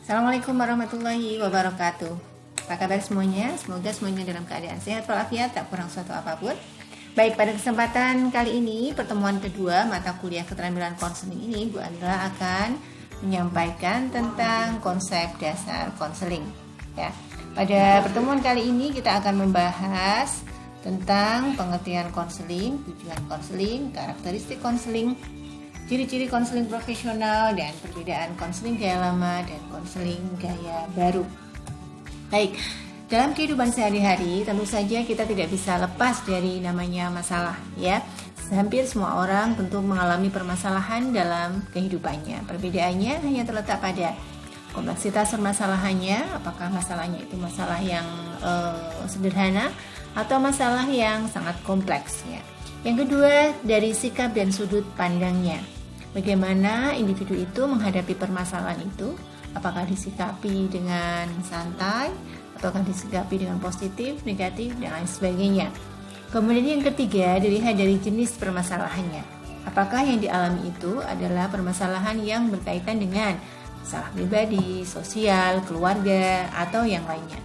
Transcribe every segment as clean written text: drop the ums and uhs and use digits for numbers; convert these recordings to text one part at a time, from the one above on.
Assalamualaikum warahmatullahi wabarakatuh. Apa kabar semuanya? Semoga semuanya dalam keadaan sehat walafiat, tak kurang suatu apapun. Baik, pada kesempatan kali ini, pertemuan kedua mata kuliah keterampilan konseling ini, Bu Anila akan menyampaikan tentang konsep dasar konseling. Ya, pada pertemuan kali ini kita akan membahas tentang pengertian konseling, tujuan konseling, karakteristik konseling, ciri-ciri konseling profesional, dan perbedaan konseling gaya lama dan konseling gaya baru. Baik, dalam kehidupan sehari-hari tentu saja kita tidak bisa lepas dari namanya masalah, ya. Hampir semua orang tentu mengalami permasalahan dalam kehidupannya. Perbedaannya hanya terletak pada kompleksitas permasalahannya, apakah masalahnya itu masalah yang sederhana atau masalah yang sangat kompleks, ya. Yang kedua, dari sikap dan sudut pandangnya. Bagaimana individu itu menghadapi permasalahan itu? Apakah disikapi dengan santai, ataukah disikapi dengan positif, negatif, dan lain sebagainya. Kemudian yang ketiga, dilihat dari jenis permasalahannya. Apakah yang dialami itu adalah permasalahan yang berkaitan dengan masalah pribadi, sosial, keluarga, atau yang lainnya.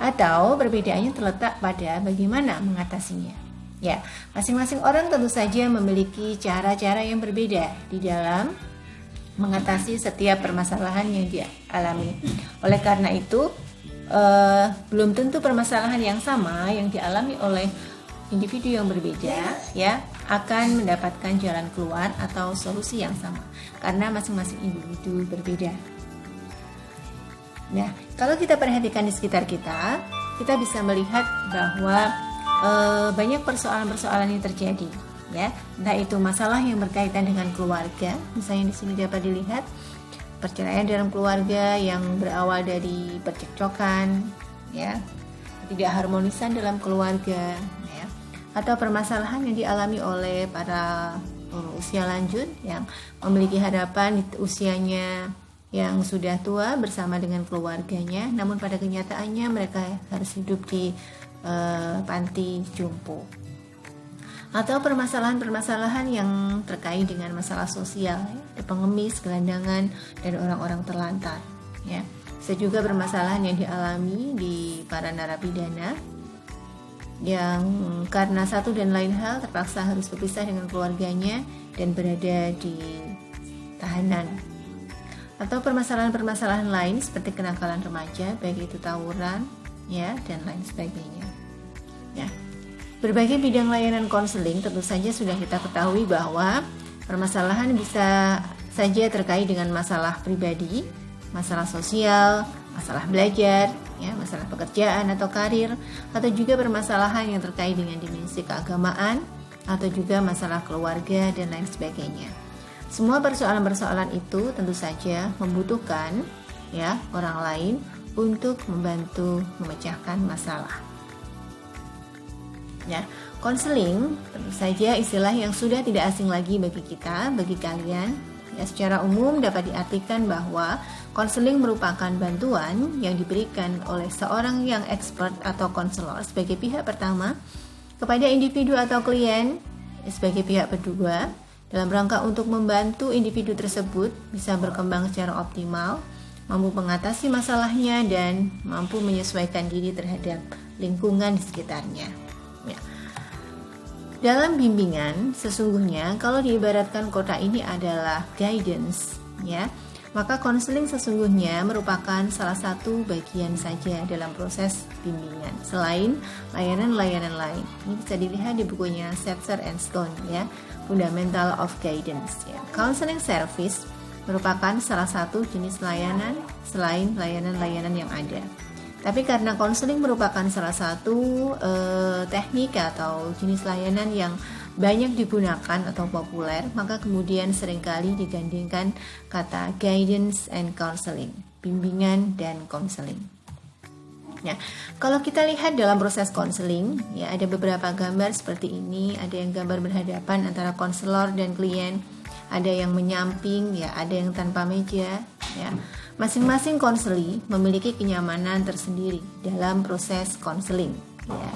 Atau perbedaannya terletak pada bagaimana mengatasinya. Ya, masing-masing orang tentu saja memiliki cara-cara yang berbeda di dalam mengatasi setiap permasalahan yang dialami. Oleh karena itu, belum tentu permasalahan yang sama yang dialami oleh individu yang berbeda, ya, akan mendapatkan jalan keluar atau solusi yang sama, karena masing-masing individu berbeda. Nah, kalau kita perhatikan di sekitar kita, kita bisa melihat bahwa banyak persoalan-persoalan yang terjadi, ya. Entah itu masalah yang berkaitan dengan keluarga, misalnya di sini dapat dilihat perceraian dalam keluarga yang berawal dari percekcokan, ya, ketidakharmonisan dalam keluarga, ya, atau permasalahan yang dialami oleh para usia lanjut yang memiliki harapan di usianya yang sudah tua bersama dengan keluarganya, namun pada kenyataannya mereka harus hidup di panti jompo. Atau permasalahan-permasalahan yang terkait dengan masalah sosial, ya, pengemis, gelandangan, dan orang-orang terlantar, ya. Bisa juga permasalahan yang dialami di para narapidana yang karena satu dan lain hal terpaksa harus berpisah dengan keluarganya dan berada di tahanan. Atau permasalahan-permasalahan lain seperti kenakalan remaja, baik itu tawuran, ya, dan lain sebagainya. Ya. Berbagai bidang layanan konseling tentu saja sudah kita ketahui bahwa permasalahan bisa saja terkait dengan masalah pribadi, masalah sosial, masalah belajar, ya, masalah pekerjaan atau karir, atau juga permasalahan yang terkait dengan dimensi keagamaan, atau juga masalah keluarga dan lain sebagainya. Semua persoalan-persoalan itu tentu saja membutuhkan, ya, orang lain untuk membantu memecahkan masalah. Ya, konseling tentu saja istilah yang sudah tidak asing lagi bagi kita, bagi kalian. Ya, secara umum dapat diartikan bahwa konseling merupakan bantuan yang diberikan oleh seorang yang expert atau konselor sebagai pihak pertama kepada individu atau klien sebagai pihak kedua dalam rangka untuk membantu individu tersebut bisa berkembang secara optimal, mampu mengatasi masalahnya, dan mampu menyesuaikan diri terhadap lingkungan di sekitarnya. Ya. Dalam bimbingan, sesungguhnya kalau diibaratkan kota ini adalah guidance, ya, maka konseling sesungguhnya merupakan salah satu bagian saja dalam proses bimbingan, selain layanan-layanan lain. Ini bisa dilihat di bukunya Setzer and Stone, ya, Fundamental of Guidance. Ya. Counseling service merupakan salah satu jenis layanan selain layanan-layanan yang ada. Tapi karena konseling merupakan salah satu teknik atau jenis layanan yang banyak digunakan atau populer, maka kemudian seringkali digandingkan kata guidance and counseling, bimbingan dan konseling. Ya, kalau kita lihat dalam proses konseling, ya, ada beberapa gambar seperti ini. Ada yang gambar berhadapan antara konselor dan klien, ada yang menyamping, ya, ada yang tanpa meja, ya. Masing-masing konseli memiliki kenyamanan tersendiri dalam proses konseling, ya.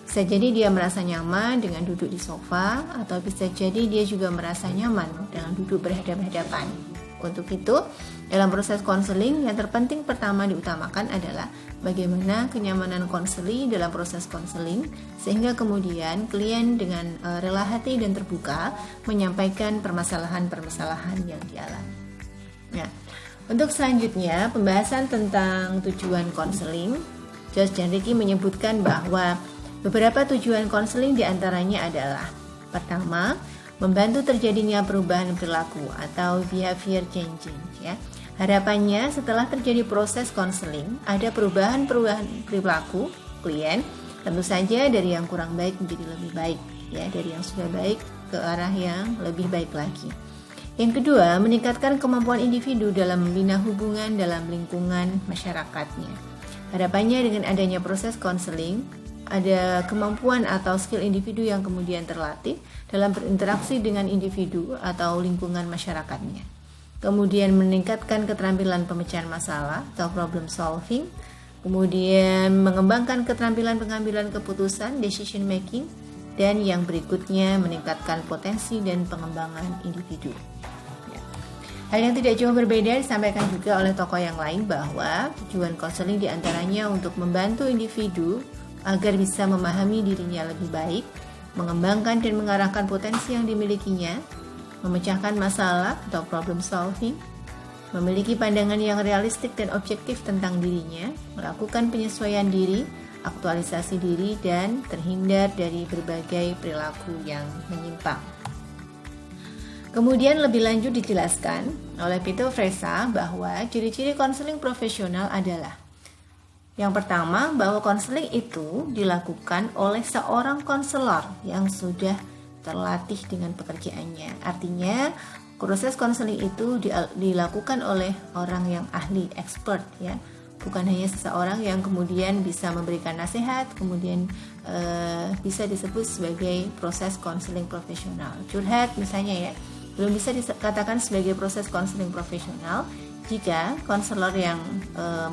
Bisa jadi dia merasa nyaman dengan duduk di sofa, atau bisa jadi dia juga merasa nyaman dengan duduk berhadapan-hadapan. Untuk itu, Dalam proses konseling, yang terpenting pertama diutamakan adalah bagaimana kenyamanan konseli dalam proses konseling, sehingga kemudian klien dengan rela hati dan terbuka menyampaikan permasalahan-permasalahan yang dialami. Nah, untuk selanjutnya, pembahasan tentang tujuan konseling. Josh dan Ricky menyebutkan bahwa beberapa tujuan konseling diantaranya adalah: pertama, membantu terjadinya perubahan perilaku atau behavior changing, ya. Harapannya setelah terjadi proses konseling, ada perubahan perilaku klien, tentu saja dari yang kurang baik menjadi lebih baik, ya, dari yang sudah baik ke arah yang lebih baik lagi. Yang kedua, meningkatkan kemampuan individu dalam membina hubungan dalam lingkungan masyarakatnya. Harapannya dengan adanya proses konseling, ada kemampuan atau skill individu yang kemudian terlatih dalam berinteraksi dengan individu atau lingkungan masyarakatnya. Kemudian meningkatkan keterampilan pemecahan masalah atau problem solving, kemudian mengembangkan keterampilan pengambilan keputusan decision making, dan yang berikutnya meningkatkan potensi dan pengembangan individu. Hal yang tidak jauh berbeda disampaikan juga oleh tokoh yang lain bahwa tujuan konseling diantaranya untuk membantu individu agar bisa memahami dirinya lebih baik, mengembangkan dan mengarahkan potensi yang dimilikinya, memecahkan masalah atau problem solving, memiliki pandangan yang realistik dan objektif tentang dirinya, melakukan penyesuaian diri, aktualisasi diri, dan terhindar dari berbagai perilaku yang menyimpang. Kemudian lebih lanjut dijelaskan oleh Peter Fresa bahwa ciri-ciri konseling profesional adalah: yang pertama, bahwa konseling itu dilakukan oleh seorang konselor yang sudah terlatih dengan pekerjaannya. Artinya, proses konseling itu dilakukan oleh orang yang ahli, expert, ya. Bukan hanya seseorang yang kemudian bisa memberikan nasihat, kemudian bisa disebut sebagai proses konseling profesional. Curhat misalnya, ya, belum bisa dikatakan sebagai proses konseling profesional jika konselor yang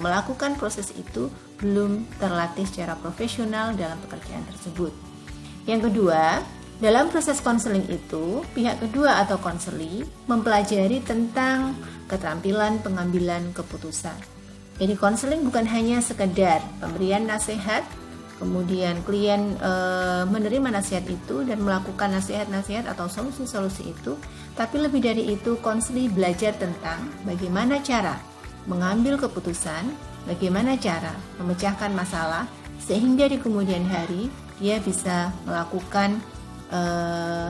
melakukan proses itu belum terlatih secara profesional dalam pekerjaan tersebut. Yang kedua, dalam proses konseling itu, pihak kedua atau konseli mempelajari tentang keterampilan pengambilan keputusan. Jadi konseling bukan hanya sekedar pemberian nasihat, kemudian klien menerima nasihat itu dan melakukan nasihat-nasihat atau solusi-solusi itu, tapi lebih dari itu konseli belajar tentang bagaimana cara mengambil keputusan, bagaimana cara memecahkan masalah, sehingga di kemudian hari dia bisa melakukan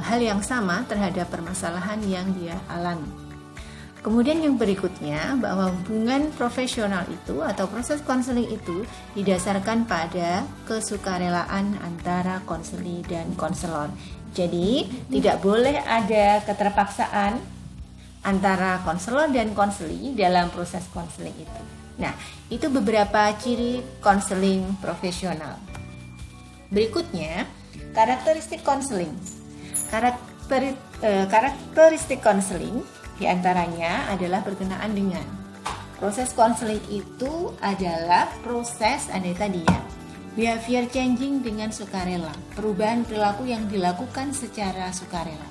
hal yang sama terhadap permasalahan yang dia alami. Kemudian yang berikutnya, bahwa hubungan profesional itu atau proses konseling itu didasarkan pada kesukarelaan antara konseli dan konselor. Jadi tidak boleh ada keterpaksaan antara konselor dan konseli dalam proses konseling itu. Nah, itu beberapa ciri konseling profesional. Berikutnya, karakteristik konseling. Karakteristik konseling diantaranya adalah berkenaan dengan proses konseling itu adalah proses behavior changing dengan sukarela, perubahan perilaku yang dilakukan secara sukarela.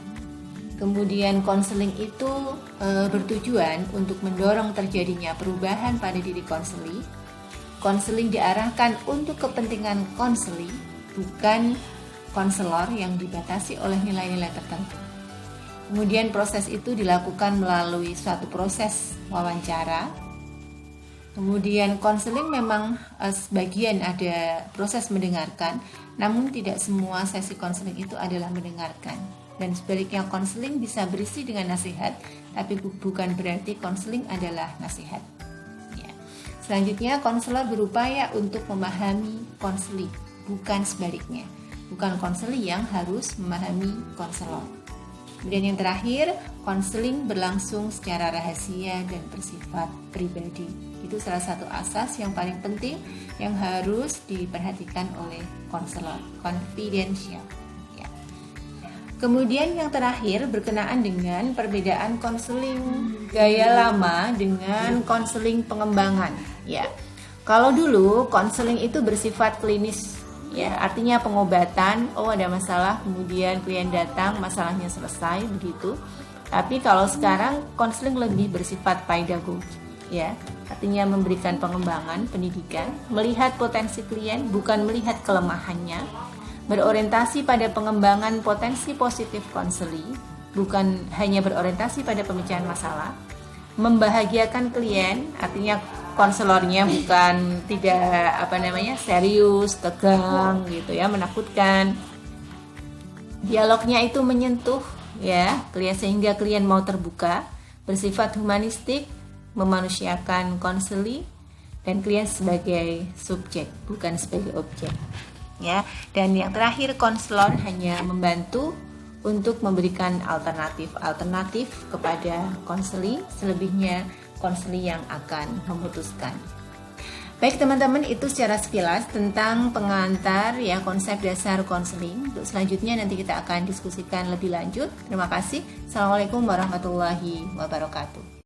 Kemudian konseling itu bertujuan untuk mendorong terjadinya perubahan pada diri konseli. Konseling diarahkan untuk kepentingan konseli, bukan konselor yang dibatasi oleh nilai-nilai tertentu. Kemudian proses itu dilakukan melalui suatu proses wawancara. Kemudian konseling memang sebagian ada proses mendengarkan, namun tidak semua sesi konseling itu adalah mendengarkan. Dan sebaliknya konseling bisa berisi dengan nasihat, tapi bukan berarti konseling adalah nasihat. Ya. Selanjutnya, konselor berupaya untuk memahami konseli, bukan sebaliknya. Bukan konseli yang harus memahami konselor. Kemudian yang terakhir, konseling berlangsung secara rahasia dan bersifat pribadi. Itu salah satu asas yang paling penting yang harus diperhatikan oleh konselor, confidential. Ya. Kemudian yang terakhir berkenaan dengan perbedaan konseling gaya lama dengan konseling pengembangan. Ya, kalau dulu konseling itu bersifat klinis. Ya, artinya pengobatan, ada masalah, kemudian klien datang, masalahnya selesai, begitu. Tapi kalau sekarang konseling lebih bersifat pedagogi. ya. Artinya memberikan pengembangan pendidikan, melihat potensi klien bukan melihat kelemahannya, berorientasi pada pengembangan potensi positif konseli, bukan hanya berorientasi pada pemecahan masalah, membahagiakan klien, artinya konselornya bukan tidak serius, tegang gitu ya, menakutkan. Dialognya itu menyentuh ya klien sehingga klien mau terbuka, bersifat humanistik, memanusiakan konseli dan klien sebagai subjek bukan sebagai objek ya. Dan yang terakhir, konselor hanya membantu untuk memberikan alternatif kepada konseli, selebihnya konseli yang akan memutuskan. Baik teman-teman, itu secara sekilas tentang pengantar ya konsep dasar konseling. Untuk selanjutnya nanti kita akan diskusikan lebih lanjut. Terima kasih. Assalamualaikum warahmatullahi wabarakatuh.